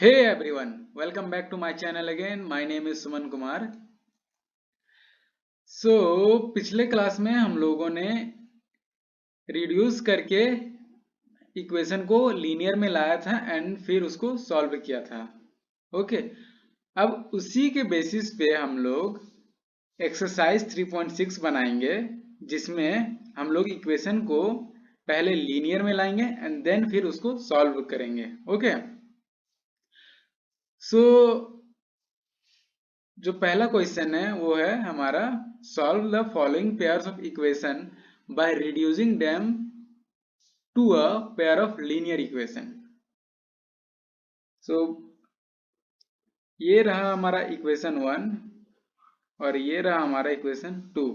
Hey everyone, welcome back to my channel again. My name is Suman Kumar. पिछले class में हम लोगों ने रिड्यूस करके इक्वेशन को लीनियर में लाया था एंड फिर उसको सॉल्व किया था। ओके, अब उसी के बेसिस पे हम लोग एक्सरसाइज 3.6 बनाएंगे, जिसमें हम लोग इक्वेशन को पहले लीनियर में लाएंगे एंड देन फिर उसको सॉल्व करेंगे। ओके, जो पहला क्वेश्चन है वो है हमारा solve the following pairs of equation by reducing them to a pair of linear equation. So ये रहा हमारा इक्वेशन 1 और ये रहा हमारा इक्वेशन 2।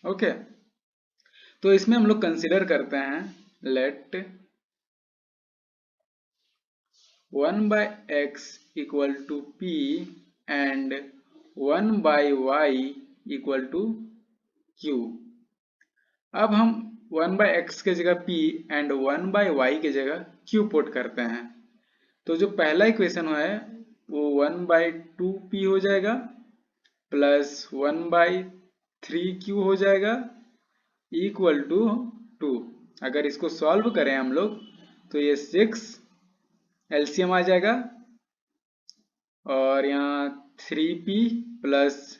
ओके, तो इसमें हम लोग कंसिडर करते हैं let 1 by x equal to p and 1 by y equal to q। अब हम 1 by x के जगह p एंड 1 by y के जगह q पुट करते हैं। तो जो पहला इक्वेशन है वो 1 by 2p हो जाएगा प्लस 1 by 3q हो जाएगा इक्वल टू 2। अगर इसको सॉल्व करें हम लोग तो ये 6 एलसीएम आ जाएगा और यहाँ 3p plus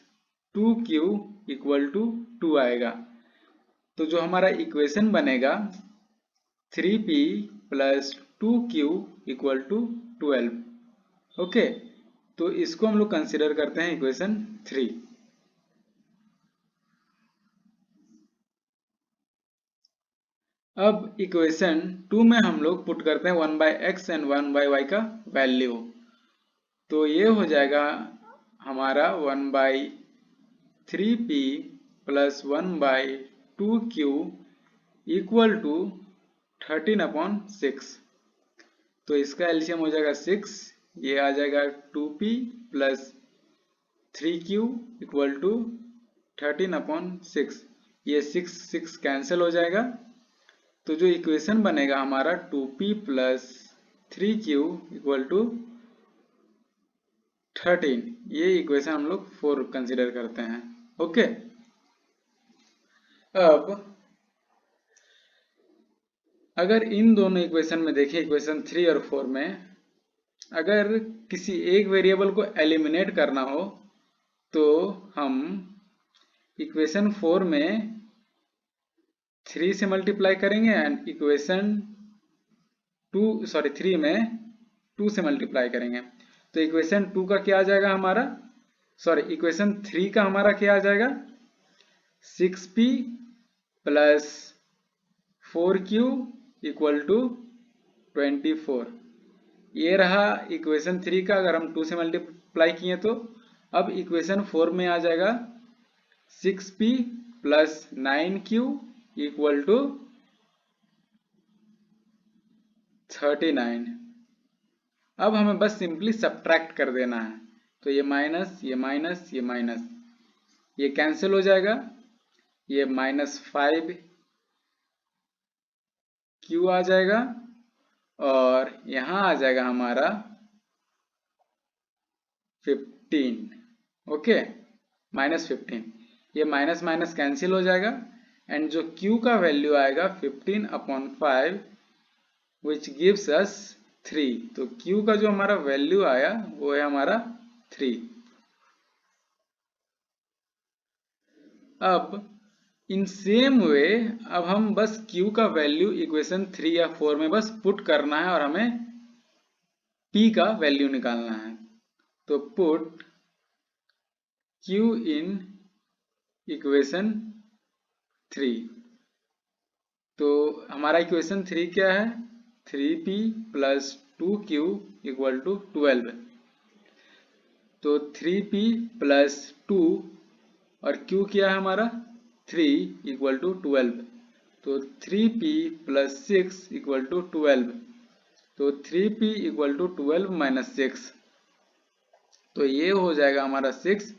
2q equal to 2 आएगा। तो जो हमारा इक्वेशन बनेगा 3p plus 2q equal to 12। Okay, तो इसको हम लोग कंसिडर करते हैं इक्वेशन 3। अब इक्वेशन 2 में हम लोग पुट करते हैं 1 by x and 1 by y का वैल्यू। तो ये हो जाएगा हमारा 1 by 3p plus 1 by 2q equal to 13/6। तो इसका एलसीएम हो जाएगा 6, ये आ जाएगा 2p plus 3q equal to 13/6। ये 6 कैंसिल हो जाएगा। तो जो इक्वेशन बनेगा हमारा 2p plus 3q equal to 13, ये इक्वेशन हम लोग 4 कंसिडर करते हैं। ओके, अब अगर इन दोनों इक्वेशन में देखें, इक्वेशन 3 और 4 में अगर किसी एक वेरिएबल को एलिमिनेट करना हो तो हम इक्वेशन 4 में 3 से मल्टीप्लाई करेंगे एंड इक्वेशन 3 में 2 से मल्टीप्लाई करेंगे। तो इक्वेशन 2 का क्या आ जाएगा हमारा, इक्वेशन 3 का हमारा क्या आ जाएगा 6p plus 4q equal to 24। ये रहा इक्वेशन 3 का, अगर हम 2 से मल्टीप्लाई किए तो। अब इक्वेशन 4 में आ जाएगा 6p plus 9q equal to 39। अब हमें बस सिंपली सब्ट्रैक्ट कर देना है। तो ये माइनस, ये माइनस, ये माइनस, ये कैंसिल हो जाएगा। ये -5q आ जाएगा और यहां आ जाएगा हमारा 15। ओके, -15, ये माइनस माइनस कैंसिल हो जाएगा एंड जो q का वैल्यू आएगा 15/5 विच गिव्स अस 3। तो q का जो हमारा वैल्यू आया वो है हमारा 3। अब इन सेम वे अब हम बस q का वैल्यू इक्वेशन 3 या 4 में बस पुट करना है और हमें p का वैल्यू निकालना है। तो पुट q इन इक्वेशन 3। तो हमारा इक्वेशन 3 क्या है 3p plus 2q equal to 12। तो 3p प्लस 2 और q क्या है हमारा 3 इक्वल टू 12। तो 3p प्लस 6 इक्वल टू 12। तो 3p इक्वल टू 12 माइनस 6। तो ये हो जाएगा हमारा 6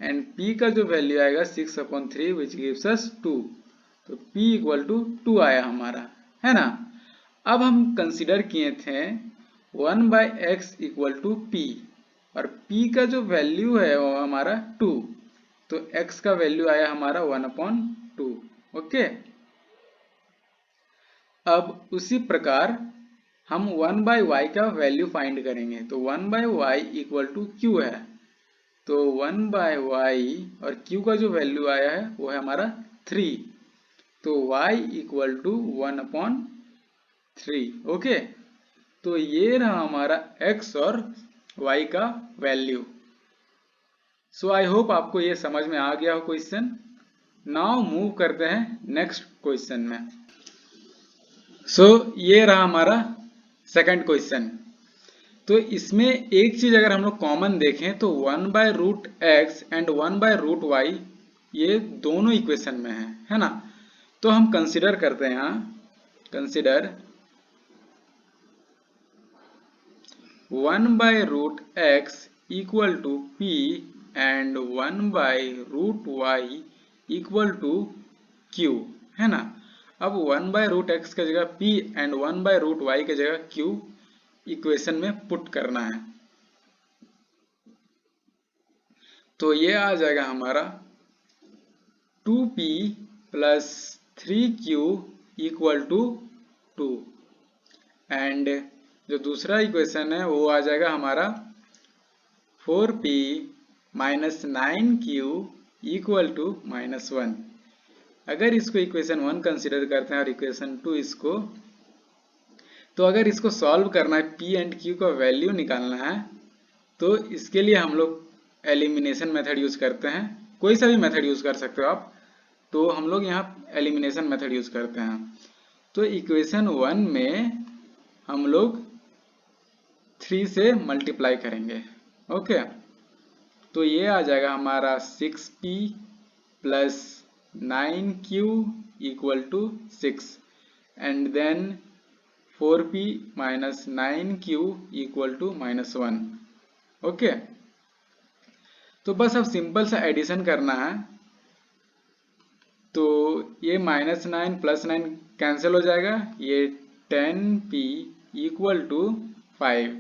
एंड p का जो वैल्यू आएगा 6/3 विच गिव्स अस 2। तो p इक्वल टू 2 आया हमारा, है ना। अब हम कंसिडर किए थे 1/x इक्वल टू p, और p का जो वैल्यू है वो हमारा 2, तो x का वैल्यू आया हमारा 1/2। ओके, अब उसी प्रकार हम 1/y का वैल्यू फाइंड करेंगे। तो 1/y इक्वल टू क्यू है, तो 1/y और q का जो वैल्यू आया है वो है हमारा 3, तो y इक्वल टू 1/3। ओके, तो ये रहा हमारा x और y का वैल्यू। सो आई होप आपको ये समझ में आ गया हो क्वेश्चन। नाउ मूव करते हैं नेक्स्ट क्वेश्चन में। सो ये रहा हमारा सेकंड क्वेश्चन। तो इसमें एक चीज अगर हम लोग कॉमन देखें तो 1/√x एंड 1/√y ये दोनों इक्वेशन में है ना। तो हम कंसिडर करते हैं, यहाँ consider 1/√x equal to p and 1/√y equal to q, है ना। अब 1/√x की जगह p एंड 1/√y की जगह q इक्वेशन में पुट करना है। तो ये आ जाएगा हमारा 2p plus 3q equal to 2, and जो दूसरा इक्वेशन है वो आ जाएगा हमारा 4p minus 9q equal to -1। अगर इसको इक्वेशन 1 कंसिडर करते हैं और इक्वेशन 2 इसको, तो अगर इसको सॉल्व करना है, p एंड q का वैल्यू निकालना है, तो इसके लिए हम लोग एलिमिनेशन मेथड यूज करते हैं। कोई सा भी मेथड यूज कर सकते हो आप, तो हम लोग यहाँ एलिमिनेशन मेथड यूज करते हैं। तो इक्वेशन 1 में हम लोग 3 से मल्टीप्लाई करेंगे। ओके, तो ये आ जाएगा हमारा 6p plus 9q equal to 6, and then 4p minus 9q equal to -1। Okay, तो बस अब सिंपल सा एडिशन करना है। तो ये -9 प्लस 9 कैंसिल हो जाएगा, ये 10p इक्वल टू 5।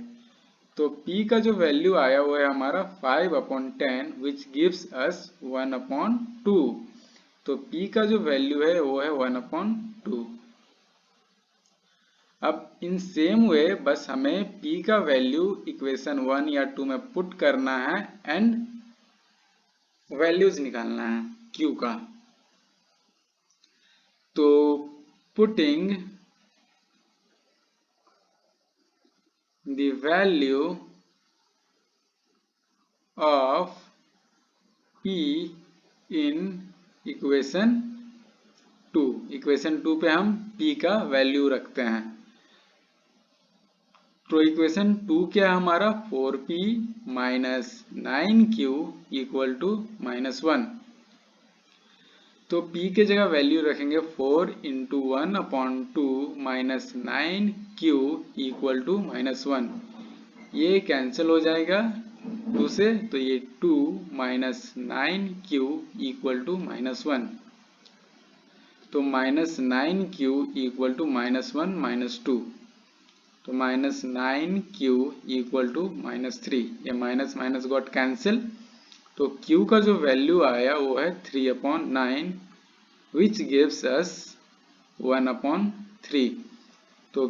तो p का जो वैल्यू आया वो है हमारा 5/10 विच गिव्स अस 1/2। तो p का जो वैल्यू है वो है 1/2। अब इन सेम वे बस हमें p का वैल्यू इक्वेशन 1 या 2 में पुट करना है एंड वैल्यूज निकालना है q का। तो putting the value of p in equation 2, equation 2 पे हम p का वैल्यू रखते हैं। तो इक्वेशन 2 क्या है हमारा 4p minus 9q equal to -1। तो p के जगह वैल्यू रखेंगे 4 into 1/2 minus 9q equal to -1। ये कैंसिल हो जाएगा 2 से, तो ये 2 माइनस 9q इक्वल टू -1। तो -9q इक्वल टू -1 -2, तो -9q इक्वल टू -3। ये माइनस माइनस गॉट कैंसिल, तो q का जो वैल्यू आया वो है 3/9 विच गिव्स अस 1/3। तो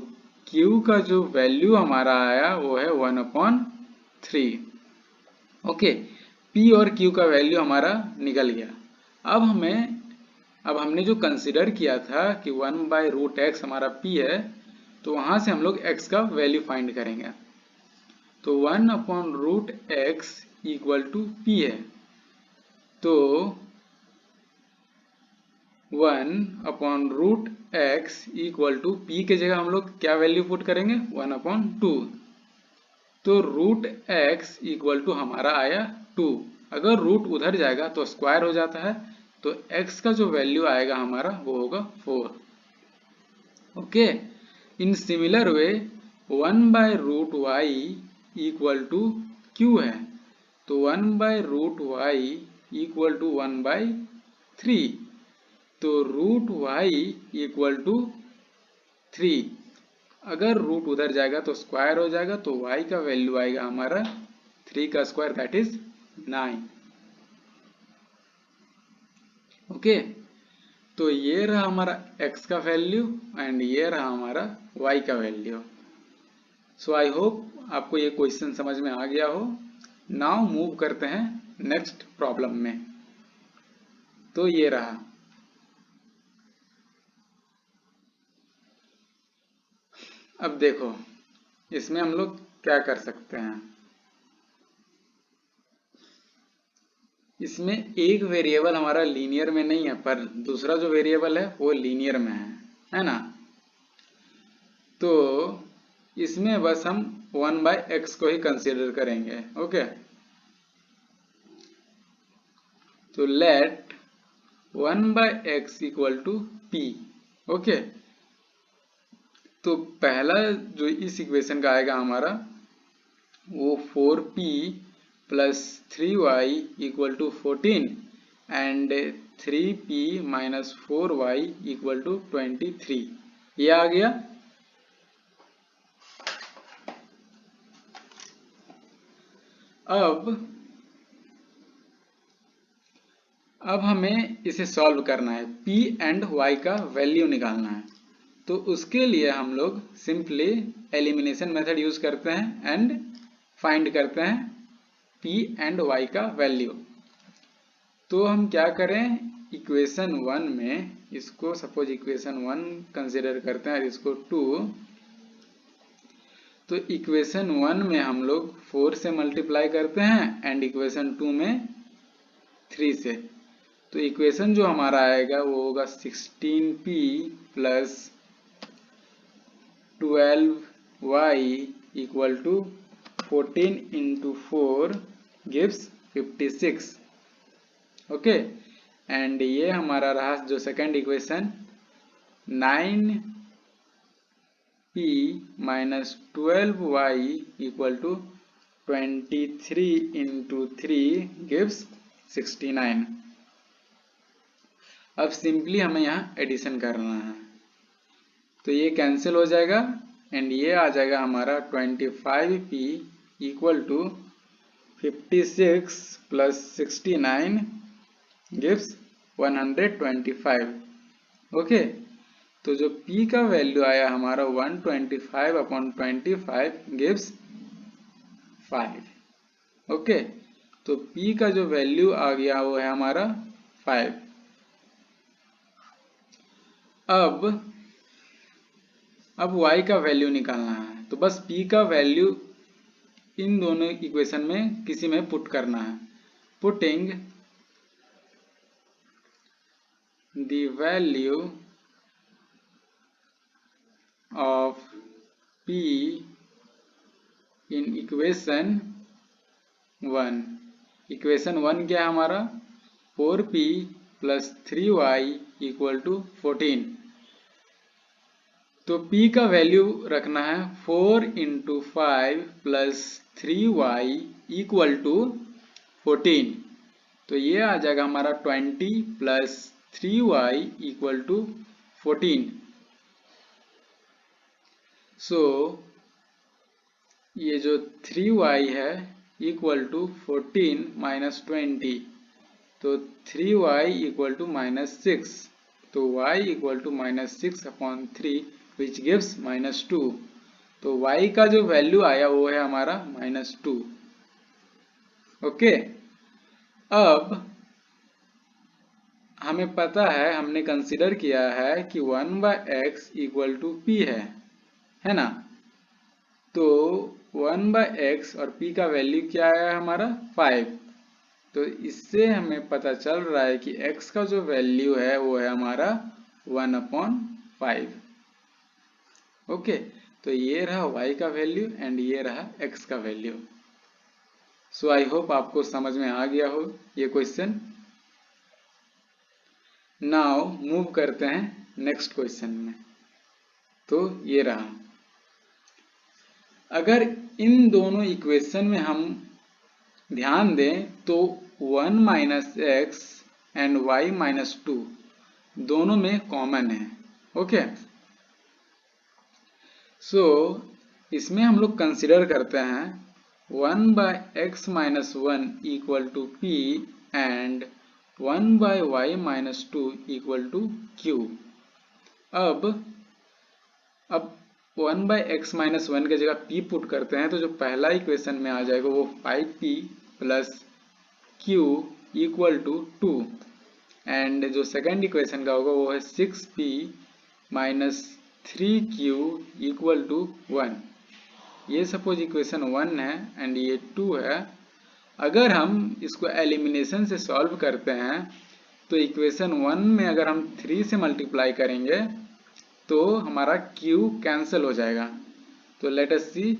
q का जो वैल्यू हमारा आया वो है 1/3। ओके, p और q का वैल्यू हमारा निकल गया। अब हमने जो कंसिडर किया था कि 1/√x हमारा p है, तो वहां से हम लोग x का वैल्यू फाइंड करेंगे। तो 1/√x इक्वल टू p है, तो 1/√x इक्वल टू p के जगह हम लोग क्या वैल्यू पुट करेंगे 1/2। तो √x इक्वल टू हमारा आया 2। अगर रूट उधर जाएगा तो स्क्वायर हो जाता है, तो x का जो वैल्यू आएगा हमारा वो होगा 4। Okay, in similar way 1/√y equal to q है, तो 1/√y इक्वल टू 1/3। तो √y इक्वल टू 3, अगर रूट उधर जाएगा तो स्क्वायर हो जाएगा, तो y का वैल्यू आएगा हमारा 3 का स्क्वायर दैट इज 9। ओके, तो ये रहा हमारा x का वैल्यू एंड ये रहा हमारा y का वैल्यू। सो आई होप आपको ये क्वेश्चन समझ में आ गया हो। नाउ मूव करते हैं नेक्स्ट प्रॉब्लम में। तो ये रहा, अब देखो इसमें हम लोग क्या कर सकते हैं। इसमें एक वेरिएबल हमारा लीनियर में नहीं है, पर दूसरा जो वेरिएबल है वो लीनियर में है ना। तो इसमें बस हम 1/x को ही कंसीडर करेंगे। ओके, तो let 1/x equal to p। Okay, तो पहला जो इस इक्वेशन का आएगा हमारा वो 4p plus 3y equal to 14 and 3p minus 4y equal to 23, ये आ गया। अब हमें इसे सॉल्व करना है, p एंड y का वैल्यू निकालना है। तो उसके लिए हम लोग सिंपली एलिमिनेशन मेथड यूज करते हैं एंड फाइंड करते हैं p एंड y का वैल्यू। तो हम क्या करें, इक्वेशन 1 में इसको सपोज इक्वेशन 1 कंसिडर करते हैं, इसको 2। तो इक्वेशन 1 में हम लोग 4 से मल्टीप्लाई करते हैं एंड इक्वेशन 2 में 3 से। तो इक्वेशन जो हमारा आएगा वो होगा 16p plus 12y equal to 14 into 4 gives 56। Okay, and ये हमारा रहा जो second equation 9p minus 12y equal to 23 into 3 gives 69। अब सिंपली हमें यहाँ एडिशन करना है, तो ये कैंसिल हो जाएगा एंड ये आ जाएगा हमारा 25p equal to 56 plus 69 gives 125। Okay, तो जो p का वैल्यू आया हमारा 125/25 गिव्स 5। ओके, तो p का जो वैल्यू आ गया वो है हमारा 5। अब y का वैल्यू निकालना है, तो बस p का वैल्यू इन दोनों इक्वेशन में किसी में पुट करना है। Putting the value of p in equation 1। Equation 1 क्या है हमारा 4p plus 3y equal to 14। तो p का वैल्यू रखना है 4 into 5 plus 3y equal to 14। तो ये आ जाएगा हमारा 20 प्लस 3y इक्वल टू 14। सो ये जो 3y है इक्वल टू 14 माइनस 20, तो 3y इक्वल टू माइनस 6। तो y equal to minus 6/3 which gives -2। तो y का जो वैल्यू आया वो है हमारा -2। ओके, अब हमें पता है, हमने कंसीडर किया है कि 1/x इक्वल टू p है ना। तो 1/x और p का वैल्यू क्या आया हमारा 5। तो इससे हमें पता चल रहा है कि x का जो वैल्यू है वो है हमारा 1/5। ओके, तो ये रहा y का वैल्यू एंड ये रहा x का वैल्यू। सो आई होप आपको समझ में आ गया हो ये क्वेश्चन। नाउ मूव करते हैं नेक्स्ट क्वेश्चन में। तो ये रहा, अगर इन दोनों इक्वेशन में हम ध्यान दें तो 1 minus x and y minus 2 दोनों में कॉमन है। ओके, सो इसमें हम लोग कंसिडर करते हैं 1/x-1 equal to p and 1/y-2 equal to q। अब 1/x-1 की जगह p पुट करते हैं तो जो पहला इक्वेशन में आ जाएगा वो 5p plus q equal to 2 and जो सेकंड इक्वेशन का होगा वो है 6p minus 3q equal to 1। ये सपोज इक्वेशन 1 है एंड ये 2 है। अगर हम इसको एलिमिनेशन से सॉल्व करते हैं तो इक्वेशन 1 में अगर हम 3 से मल्टीप्लाई करेंगे तो हमारा q कैंसिल हो जाएगा। तो let us see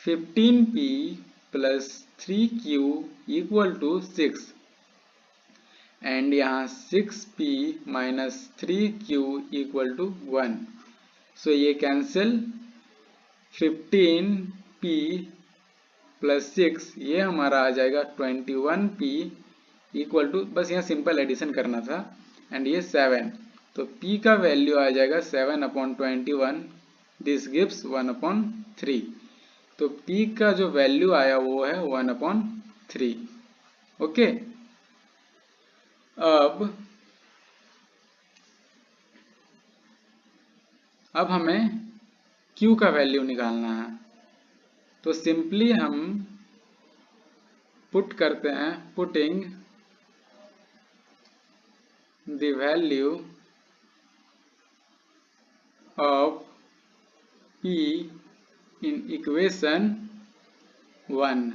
15p plus 3q equal to 6 and यहाँ 6p minus 3q equal to 1। सो ये कैंसिल 15p प्लस 6 ये हमारा आ जाएगा 21p इक्वल टू, बस यहाँ सिंपल एडिशन करना था, एंड ये 7। तो p का वैल्यू आ जाएगा 7/21, दिस गिव्स 1/3। तो p का जो वैल्यू आया वो है 1/3। ओके, अब हमें q का वैल्यू निकालना है। तो सिंपली हम पुट करते हैं, putting the value of p in equation 1।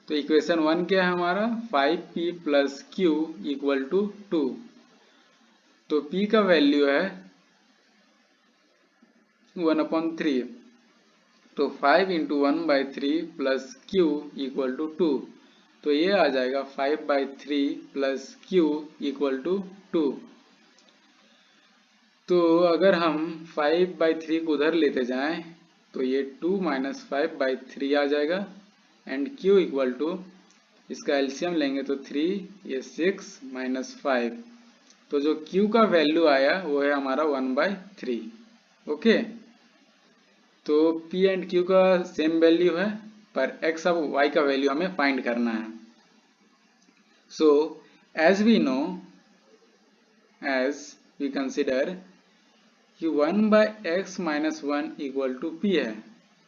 तो इक्वेशन 1 क्या है हमारा, 5p plus q equal to 2। तो p का वैल्यू है 1/3। तो 5 into 1/3 plus q equal to 2। तो ये आ जाएगा 5/3 प्लस q इक्वल टू 2। तो अगर हम 5/3 को उधर लेते जाएं तो ये 2 माइनस 5/3 आ जाएगा एंड q इक्वल टू, इसका एलसीएम लेंगे तो 3, ये 6 माइनस 5। तो जो q का वैल्यू आया वो है हमारा 1/3। ओके, तो p एंड q का सेम वैल्यू है, पर x अब y का वैल्यू हमें फाइंड करना है। So as we know, as we consider कि 1/x-1 इक्वल टू p है,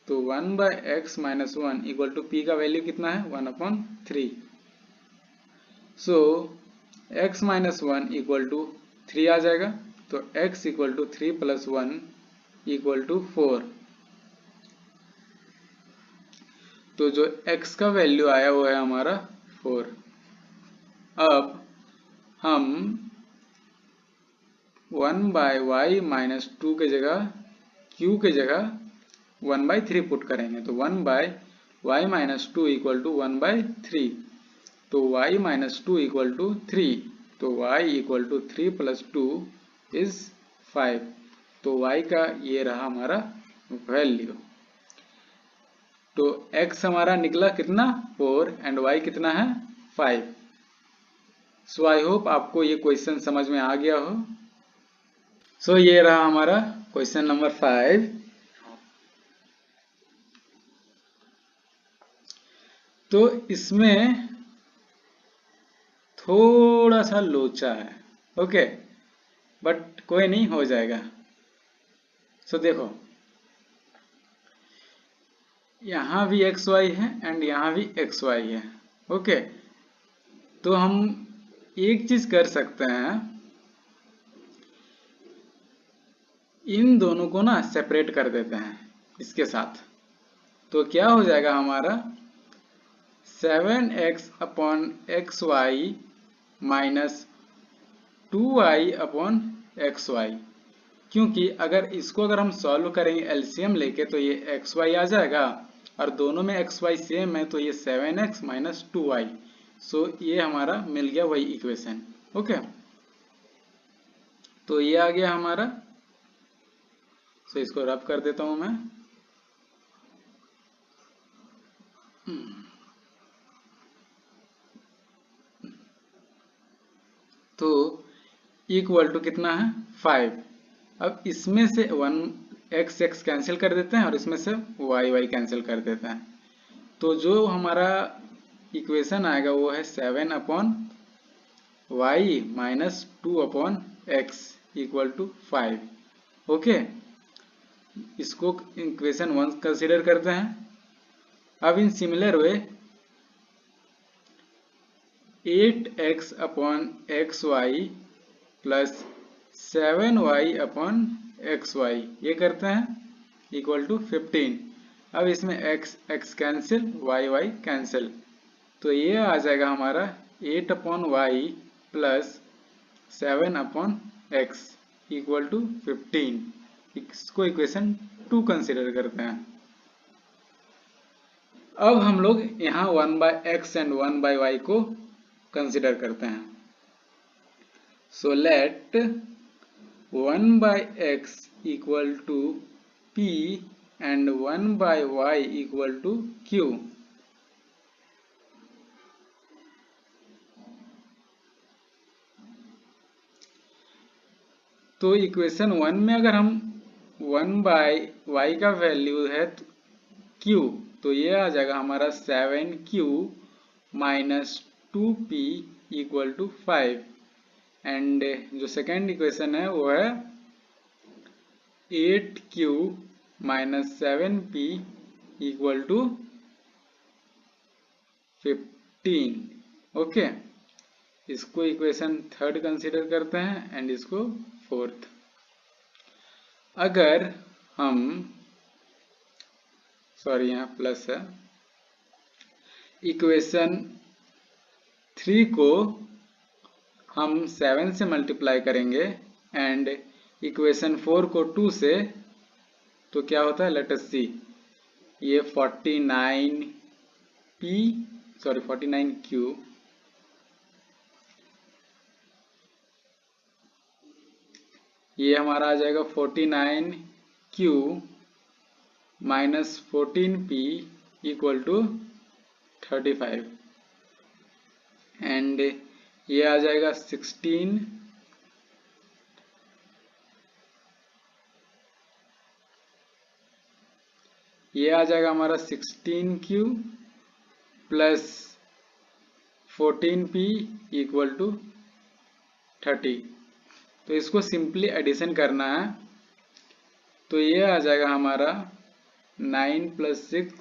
तो 1/x-1 इक्वल टू p का वैल्यू कितना है, 1/3। सो x-1 इक्वल टू 3 आ जाएगा। तो x equal to 3 plus 1 equal to 4। तो जो x का वैल्यू आया वो है हमारा 4। अब हम 1/y-2 के जगह q के जगह 1/3 पुट करेंगे। तो 1/y-2 इक्वल टू 1/3। तो y-2 इक्वल टू 3। तो y equal to 3 plus 2 is 5। तो y का ये रहा हमारा वैल्यू। तो x हमारा निकला कितना, 4 एंड y कितना है, 5। सो आई होप आपको ये क्वेश्चन समझ में आ गया हो। सो ये रहा हमारा क्वेश्चन नंबर 5। तो इसमें थोड़ा सा लोचा है, ओके, बट कोई नहीं, हो जाएगा। सो देखो, यहाँ भी xy है एंड यहाँ भी xy है। ओके, तो हम एक चीज कर सकते हैं, इन दोनों को ना सेपरेट कर देते हैं इसके साथ। तो क्या हो जाएगा हमारा 7x/xy माइनस 2y/xy। क्योंकि अगर इसको अगर हम सॉल्व करेंगे एलसीएम लेके तो ये xy आ जाएगा, और दोनों में xy सेम है तो ये 7x माइनस 2y। सो ये हमारा मिल गया वही इक्वेशन। ओके, तो ये आ गया हमारा। सो इसको रब कर देता हूं मैं। तो इक्वल टू कितना है, 5। अब इसमें से 1 एक्स एक्स कैंसिल कर देते हैं और इसमें से वाई वाई कैंसिल कर देते हैं। तो जो हमारा इक्वेशन आएगा वो है 7 upon Y minus 2 upon X equal to 5। Okay, इसको इक्वेशन 1 कंसिडर करते हैं। अब in similar way 8x upon X Y plus 7y upon X Y ये करते हैं इक्वल टू 15। अब इसमें x x cancel y y cancel, तो ये आ जाएगा हमारा 8 upon Y plus 7 upon X equal to 15। इसको इक्वेशन 2 कंसिडर करते हैं। अब हम लोग यहाँ 1/x एंड 1/y को कंसिडर करते हैं। So let 1/x equal to p and 1/y equal to q। तो इक्वेशन 1 में अगर हम 1/y का वैल्यू है q, तो ये आ जाएगा हमारा 7q minus 2p equal to 5। And जो सेकेंड इक्वेशन है वो है 8q minus 7p equal to 15। Okay, इसको इक्वेशन 3 कंसिडर करते हैं एंड इसको 4th। अगर हम यहाँ प्लस है, इक्वेशन 3 को हम 7 से मल्टीप्लाई करेंगे एंड इक्वेशन 4 को 2 से, तो क्या होता है लेट अस सी। ये 49q ये हमारा आ जाएगा 49q minus 14p equal to 35 and ये आ जाएगा 16 ये आ जाएगा हमारा 16q plus 14p equal to 30। तो इसको सिंपली एडिशन करना है, तो ये आ जाएगा हमारा 9 प्लस 6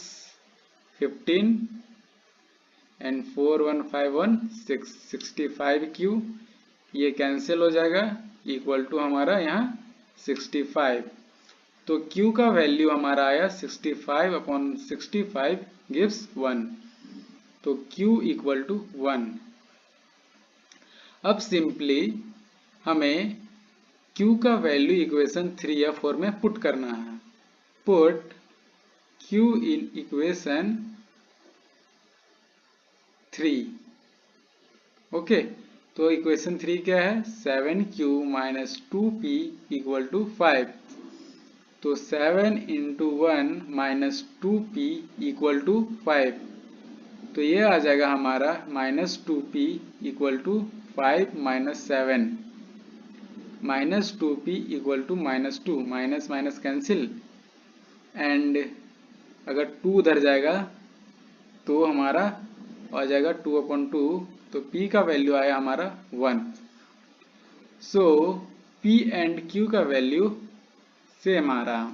15 एंड 4 1 5 1 6 65q ये कैंसिल हो जाएगा इक्वल टू हमारा यहाँ 65। तो q का वैल्यू हमारा आया 65 अपॉन 65 गिव्स 1, तो q इक्वल टू 1। अब सिंपली हमें q का वैल्यू इक्वेशन 3 या 4 में पुट करना है। Put q in equation 3। Okay, तो इक्वेशन 3 क्या है 7q minus 2p equal to 5। तो 7 into 1 minus 2p equal to 5, तो ये आ जाएगा हमारा minus 2p equal to 5 minus 7 minus 2p equal to minus 2, minus minus cancel and अगर 2 उधर जाएगा तो हमारा आ जाएगा 2 अपॉन 2, तो p का वैल्यू आया हमारा 1। सो p एंड q का वैल्यू सेम आ रहा।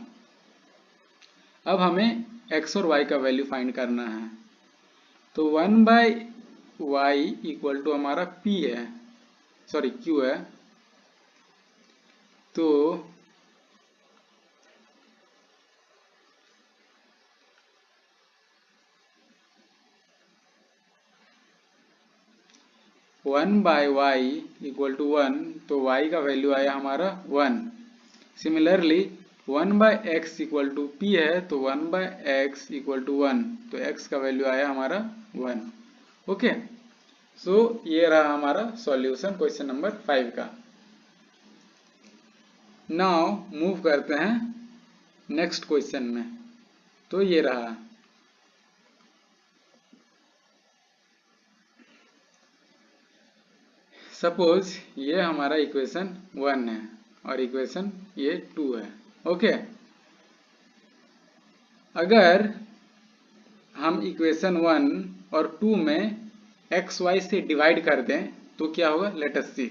अब हमें x और y का वैल्यू फाइंड करना है, तो 1/y इक्वल टू हमारा p है, सॉरी q है। तो 1/y इक्वल टू 1, तो y का वैल्यू आया हमारा 1। Similarly 1/x equal to p है, तो 1/x इक्वल टू 1, तो x का वैल्यू आया हमारा 1। ओके, सो ये रहा हमारा सॉल्यूशन क्वेश्चन नंबर 5 का। नाउ मूव करते हैं नेक्स्ट क्वेश्चन में, तो ये रहा। सपोज ये हमारा इक्वेशन 1 है और इक्वेशन ये 2 है। ओके, अगर हम इक्वेशन 1 और 2 में एक्स वाई से डिवाइड कर दें तो क्या होगा, लेट अस सी।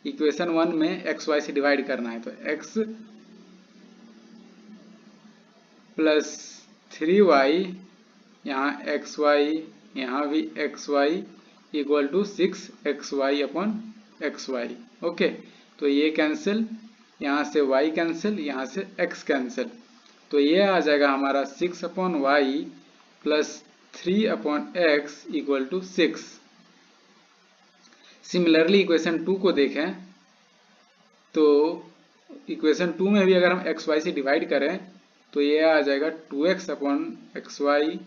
इक्वेशन 1 में एक्स वाई से डिवाइड करना है तो एक्स प्लस 3y, यहाँ एक्स वाई, यहाँ भी X Y equal to 6xy upon X Y. Okay, तो ये कैंसिल, यहाँ से y कैंसिल, यहाँ से x कैंसिल, तो ये आ जाएगा हमारा 6 upon Y plus 3 upon X equal to 6। Similarly equation 2 को देखें तो इक्वेशन 2 में भी अगर हम एक्स वाई से डिवाइड करें तो ये आ जाएगा 2x upon X Y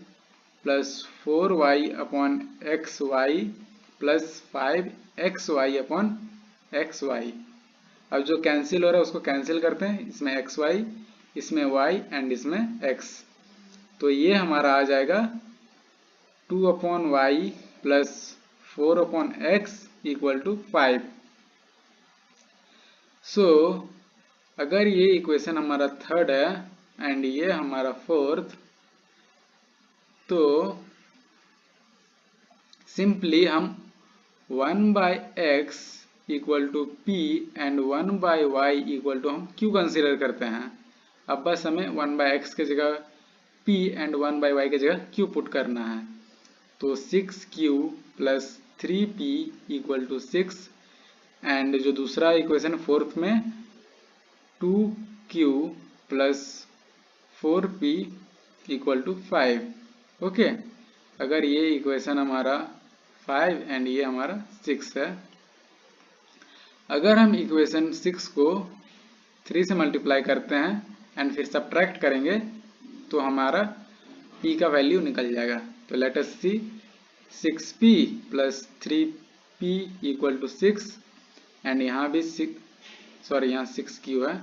plus 4y upon X Y plus 5xy upon X Y. अब जो कैंसिल हो रहा है उसको कैंसिल करते हैं, इसमें एक्स वाई, इसमें y एंड इसमें x, तो ये हमारा आ जाएगा 2 upon Y plus 4 upon X equal to 5। So अगर ये इक्वेशन हमारा थर्ड है एंड ये हमारा फोर्थ, तो सिंपली हम 1 by X equal to P and 1 by Y equal to हम क्यू कंसिडर करते हैं। अब बस हमें 1 बाय एक्स के जगह p एंड 1 बाय वाई के जगह q पुट करना है, तो 6q plus 3p equal to 6 and जो दूसरा इक्वेशन फोर्थ में 2q plus 4p equal to 5। Okay, अगर ये इक्वेशन हमारा 5 एंड ये हमारा 6 है, अगर हम इक्वेशन 6 को 3 से मल्टीप्लाई करते हैं एंड फिर सब्ट्रैक्ट करेंगे तो हमारा p का वैल्यू निकल जाएगा। तो let us see, 6p plus 3p equal to 6 and यहाँ भी यहाँ 6q है,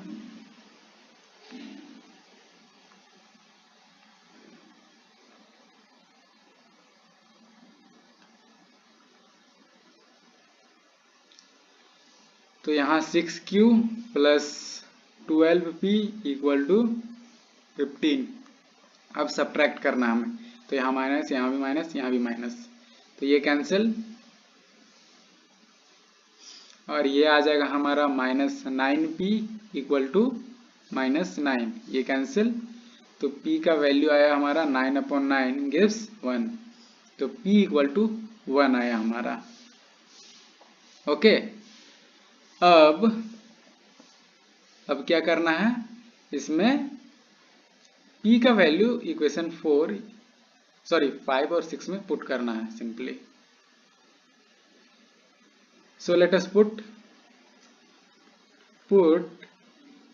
तो यहाँ 6q plus 12p equal to 15। अब सब्ट्रैक्ट करना हमें, तो यहाँ माइनस, यहाँ भी माइनस, यहाँ भी माइनस, तो ये कैंसिल और ये आ जाएगा हमारा minus 9p equal to minus 9, ये कैंसिल, तो p का वैल्यू आया हमारा 9 अपॉन 9 गिव्स 1, तो p इक्वल टू 1 आया हमारा। ओके, अब क्या करना है, इसमें p का वैल्यू इक्वेशन 5 और 6 में पुट करना है simply. So let us put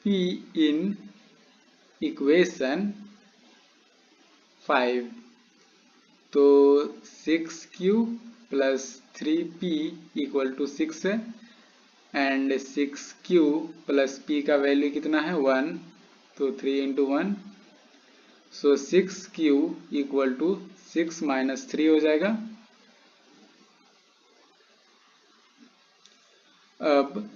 p in equation 5, तो 6q plus 3p equal to 6 है एंड 6q प्लस p का वैल्यू कितना है 1, तो 3 into 1, so 6q equal to 6 minus 3 हो जाएगा। अब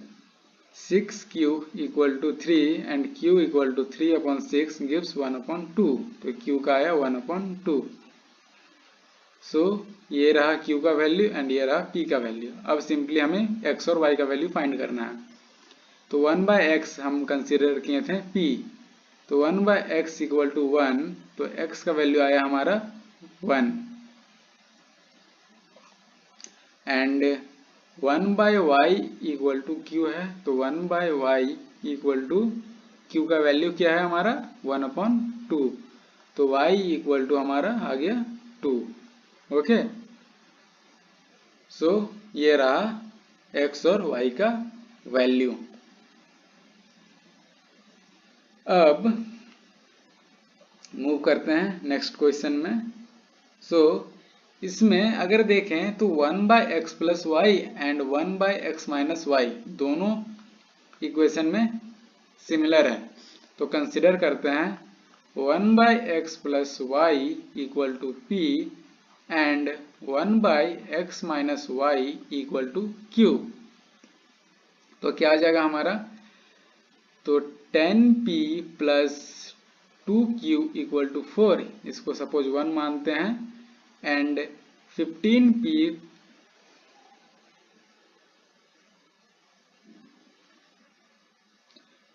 6q equal to 3 and q equal to 3 upon 6 gives 1 upon 2, तो q का आया 1 अपॉन 2। सो ये रहा q का वैल्यू एंड ये रहा p का वैल्यू। अब सिंपली हमें x और y का वैल्यू फाइंड करना है, तो 1 बाय एक्स हम कंसिडर किए थे p, तो 1 बाय एक्स इक्वल टू 1, तो x का वैल्यू आया हमारा 1 and 1 by Y equal to Q है, तो 1 by Y equal to Q का वैल्यू क्या है हमारा 1 अपॉन 2, तो y इक्वल टू हमारा आ गया 2। ओके, सो ये रहा x और y का वैल्यू। अब मूव करते हैं नेक्स्ट क्वेश्चन में। सो इसमें अगर देखें तो 1 by X plus Y and 1 by X minus Y दोनों इक्वेशन में सिमिलर है, तो कंसिडर करते हैं 1 by X plus Y equal to P and 1 by X minus Y equal to Q, तो क्या आ जाएगा हमारा, तो 10p plus 2q equal to 4, इसको सपोज 1 मानते हैं, and 15p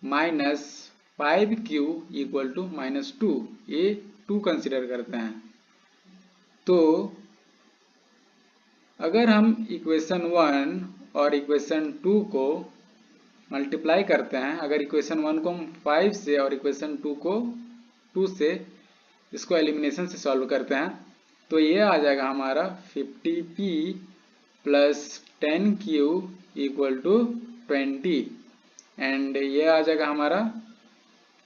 minus 5q equal to -2, ये 2 कंसिडर करते हैं। तो अगर हम इक्वेशन 1 और इक्वेशन 2 को मल्टीप्लाई करते हैं, अगर इक्वेशन 1 को हम 5 से और इक्वेशन 2 को 2 से, इसको एलिमिनेशन से सॉल्व करते हैं, तो ये आ जाएगा हमारा 50p plus 10q equal to 20, and ये आ जाएगा हमारा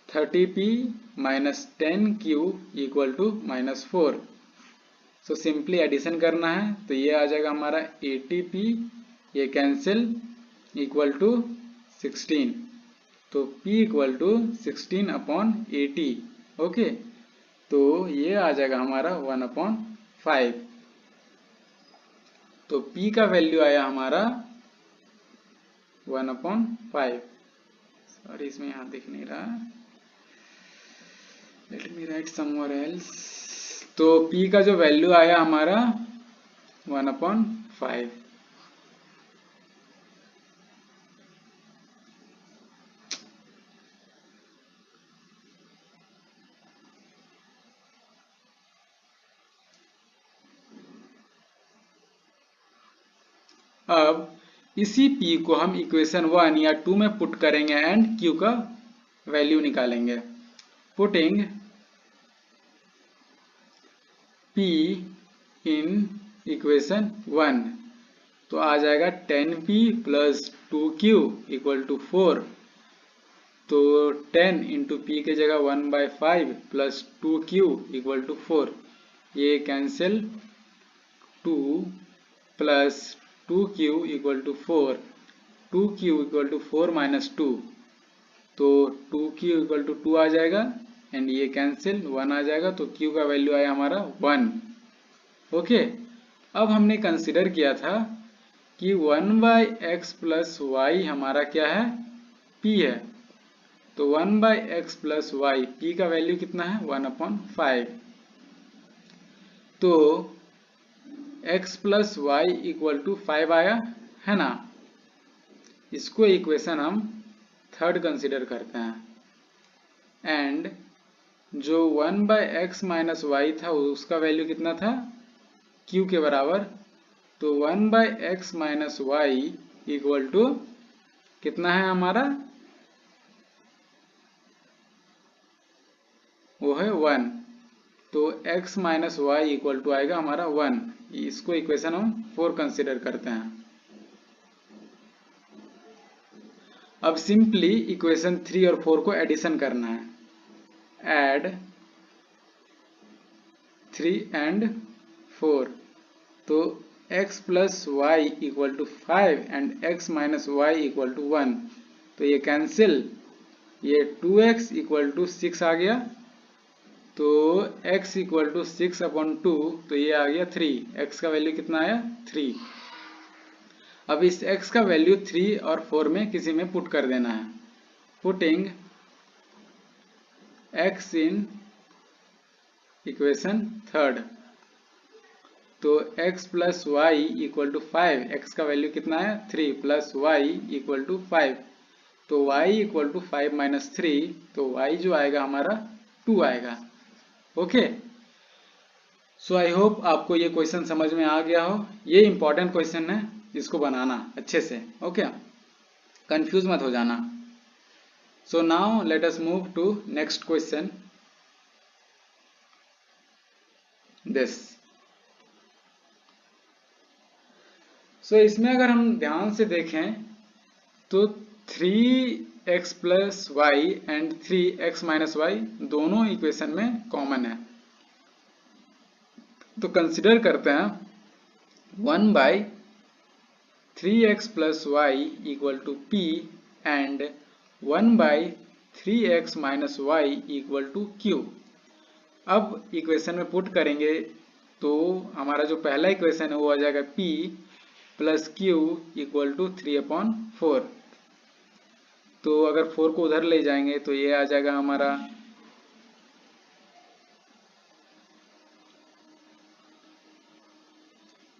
30p minus 10q equal to -4। So simply addition करना है, तो ये आ जाएगा हमारा 80p, ये कैंसिल, इक्वल टू 16, तो p इक्वल टू 16/80। ओके, तो ये आ जाएगा हमारा 1/5। तो p का वैल्यू आया हमारा 1/5। सॉरी, इसमें यहाँ दिख नहीं रहा, let me right somewhere else. तो p का जो वैल्यू आया हमारा 1/5। अब इसी p को हम इक्वेशन 1 या 2 में पुट करेंगे एंड q का वैल्यू निकालेंगे। पुटिंग p इन इक्वेशन 1, तो आ जाएगा 10p plus 2q equal to 4, तो 10 इंटू पी के जगह 1/5 प्लस 2q इक्वल टू 4, ये cancel, 2 plus 2q equal to 4, 2q equal to 4 minus 2, तो 2q इक्वल टू 2 आ जाएगा, एंड ये कैंसिल, 1 आ जाएगा, तो q का वैल्यू आया हमारा 1। ओके, अब हमने कंसिडर किया था कि 1/x प्लस वाई हमारा क्या है, p है, तो 1/x प्लस वाई, p का वैल्यू कितना है, 1/5। तो x plus Y equal to 5 आया है ना, इसको इक्वेशन हम थर्ड कंसिडर करते हैं, एंड जो 1/x माइनस वाई था उसका वैल्यू कितना था, q के बराबर, तो 1/x minus Y equal to कितना है हमारा, वो है 1, तो x minus Y equal to आएगा हमारा 1, इसको इक्वेशन हम 4 कंसिडर करते हैं। अब सिंपली इक्वेशन 3 और 4 को एडिशन करना है, ऐड 3 एंड 4, तो x plus Y equal to 5 and x minus Y equal to 1, तो ये कैंसिल, ये 2x इक्वल टू 6 आ गया, तो x इक्वल टू 6/2, तो ये आ गया 3, x का वैल्यू कितना आया, 3। अब इस x का वैल्यू 3 और 4 में किसी में पुट कर देना है, putting x in equation third, तो x plus Y equal to 5, x का वैल्यू कितना है, 3, प्लस y इक्वल टू 5, तो y इक्वल टू 5 माइनस 3, तो y जो आएगा हमारा 2 आएगा। ओके, सो आई होप आपको ये क्वेश्चन समझ में आ गया हो, ये इंपॉर्टेंट क्वेश्चन है, इसको बनाना अच्छे से, ओके, कंफ्यूज मत हो जाना। So now let us move to next question, this. So इसमें अगर हम ध्यान से देखें तो 3x plus Y and 3x minus Y दोनों इक्वेशन में कॉमन है, तो कंसिडर करते हैं 1/3x plus Y equal to p and 1/3x minus Y equal to q। अब इक्वेशन में पुट करेंगे तो हमारा जो पहला इक्वेशन है वो आ जाएगा p plus q equal to 3/4, तो अगर 4 को उधर ले जाएंगे तो ये आ जाएगा हमारा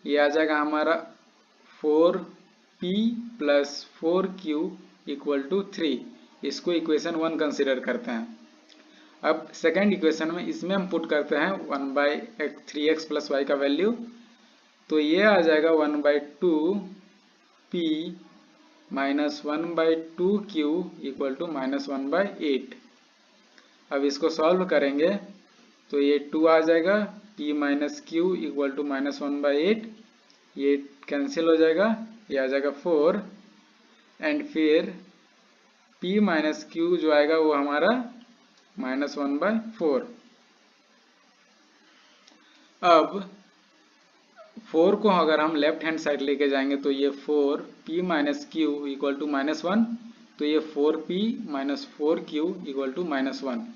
ये आ जाएगा हमारा 4p plus 4q equal to 3। इसको इक्वेशन 1 कंसिडर करते हैं। अब सेकेंड इक्वेशन में इसमें हम पुट करते हैं 1/3x प्लस वाई का वैल्यू, तो ये आ जाएगा 1/2p minus 1/2q equal to -1/8। अब इसको सॉल्व करेंगे तो ये 2 आ जाएगा, p minus q equal to -1/8, ये कैंसिल हो जाएगा, ये आ जाएगा 4 एंड फिर p माइनस q जो आएगा वो हमारा -1/4। अब 4 को अगर हम लेफ्ट हैंड साइड लेके जाएंगे तो ये 4p minus q equal to -1, तो ये 4p minus 4q equal to -1।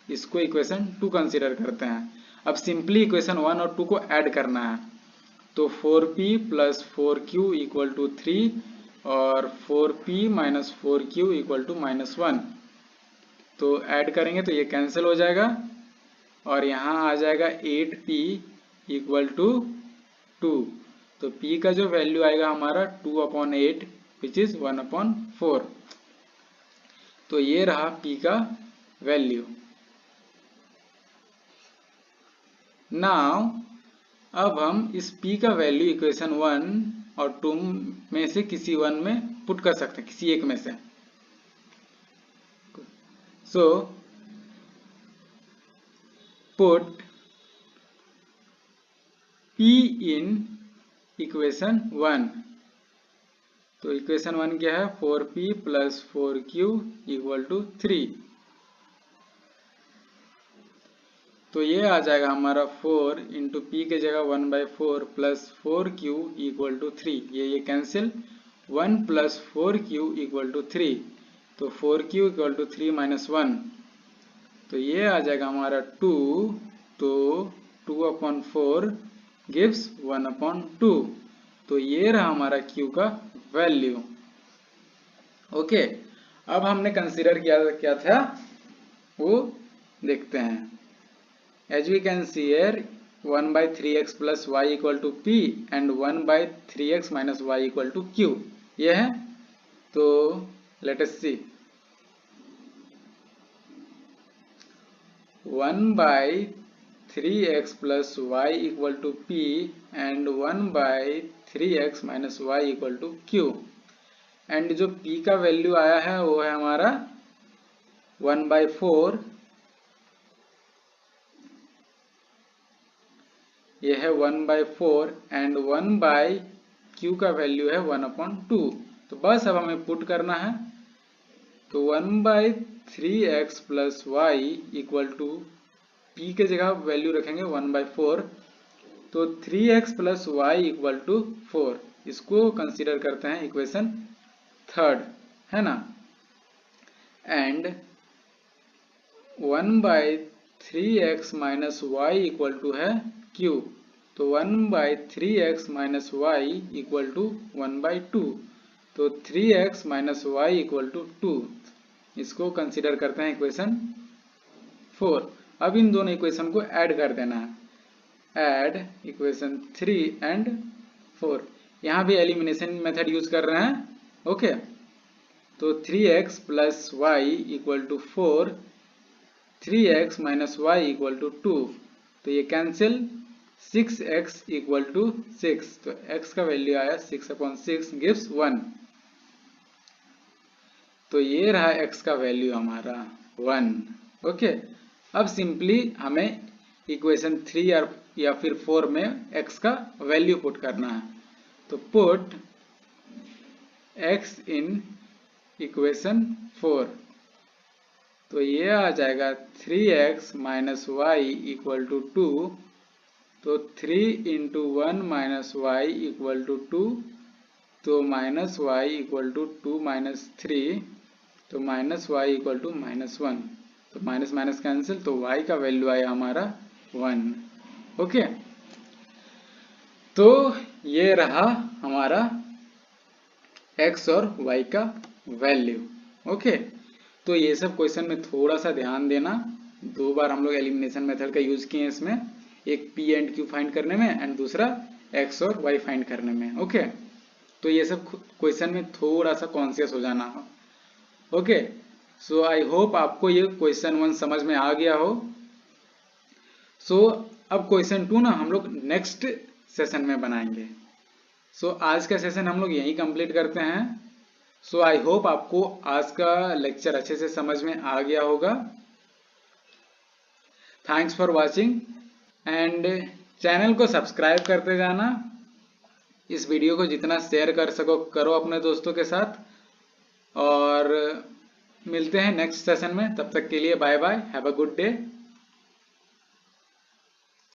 इसको इक्वेशन 2 कंसिडर करते हैं। अब सिंपली इक्वेशन 1 और 2 को ऐड करना है, तो 4p plus 4q equal to 3 और 4p minus 4q equal to -1। तो ऐड करेंगे तो ये कैंसिल हो जाएगा और यहाँ आ जाएगा 8p इक्वल टू 2। तो p का जो वैल्यू आएगा हमारा 2/8 विच इज 1/4। तो ये रहा p का वैल्यू। नाउ अब हम इस p का वैल्यू इक्वेशन 1 और 2 में से किसी वन में पुट कर सकते हैं, किसी एक में से। So put p in equation 1। तो इक्वेशन 1 क्या है, 4p plus 4q equal to 3। तो ये आ जाएगा हमारा 4 इंटू पी के जगह 1/4 प्लस 4q इक्वल टू 3। ये cancel, 1 plus 4q equal to 3, तो 4q इक्वल टू 3 माइनस 1, तो ये आ जाएगा हमारा 2। तो 2/4 गिव्स 1/2। तो ये रहा हमारा q का वैल्यू। ओके, अब हमने कंसीडर क्या था वो देखते हैं। As we can see here 1/3x plus Y equal to p and 1/3x minus Y equal to q, ये है। तो let us see 1/3x plus y equal to p and 1/3x minus y equal to q, and जो p का value आया है वो है हमारा 1/4, ये है 1/4 एंड 1/q का वैल्यू है 1/2। तो बस अब हमें पुट करना है, तो 1/3x plus Y equal to p के जगह वैल्यू रखेंगे 1/4, तो 3x plus Y equal to 4। इसको कंसीडर करते हैं इक्वेशन 3, है ना। And 1/3x minus Y equal to है q, तो 1/3x minus Y equal to 1/2, तो 3x minus Y equal to 2। इसको कंसीडर करते हैं इक्वेशन 4। अब इन दोनों इक्वेशन को ऐड कर देना है, ऐड इक्वेशन 3 एंड 4। यहाँ भी एलिमिनेशन मेथड यूज कर रहे हैं। ओके, तो 3x plus Y equal to 4, 3x minus Y equal to 2, तो ये कैंसिल, 6x इक्वल टू 6, तो x का वैल्यू आया 6/6 गिव्स 1। तो ये रहा x का वैल्यू हमारा 1। ओके, अब सिंपली हमें इक्वेशन 3 या फिर 4 में x का वैल्यू पुट करना है। तो पुट x इन इक्वेशन 4, तो ये आ जाएगा 3x minus Y equal to 2, तो 3 into 1 minus Y equal to 2, तो minus Y equal to 2 minus 3, तो माइनस वाई इक्वल टू -1, तो माइनस माइनस कैंसिल, तो y का वैल्यू आया हमारा 1। ओके, तो ये रहा हमारा x और y का वैल्यू। ओके, तो ये सब क्वेश्चन में थोड़ा सा ध्यान देना। 2 बार हम लोग एलिमिनेशन मेथड का यूज किए हैं इसमें, एक p एंड q फाइंड करने में एंड दूसरा एक्स और वाई फाइंड करने में। ओके, तो ये सब क्वेश्चन में थोड़ा सा कॉन्शियस हो जाना हो। ओके, सो आई होप आपको ये क्वेश्चन 1 समझ में आ गया हो। सो अब क्वेश्चन 2 ना हम लोग नेक्स्ट सेशन में बनाएंगे। सो आज का सेशन हम लोग यहीं कंप्लीट करते हैं। सो आई होप आपको आज का लेक्चर अच्छे से समझ में आ गया होगा। Thanks for watching and channel को सब्सक्राइब करते जाना। इस वीडियो को जितना शेयर कर सको करो अपने दोस्तों के साथ, और मिलते हैं नेक्स्ट सेशन में। तब तक के लिए bye bye, have a good day.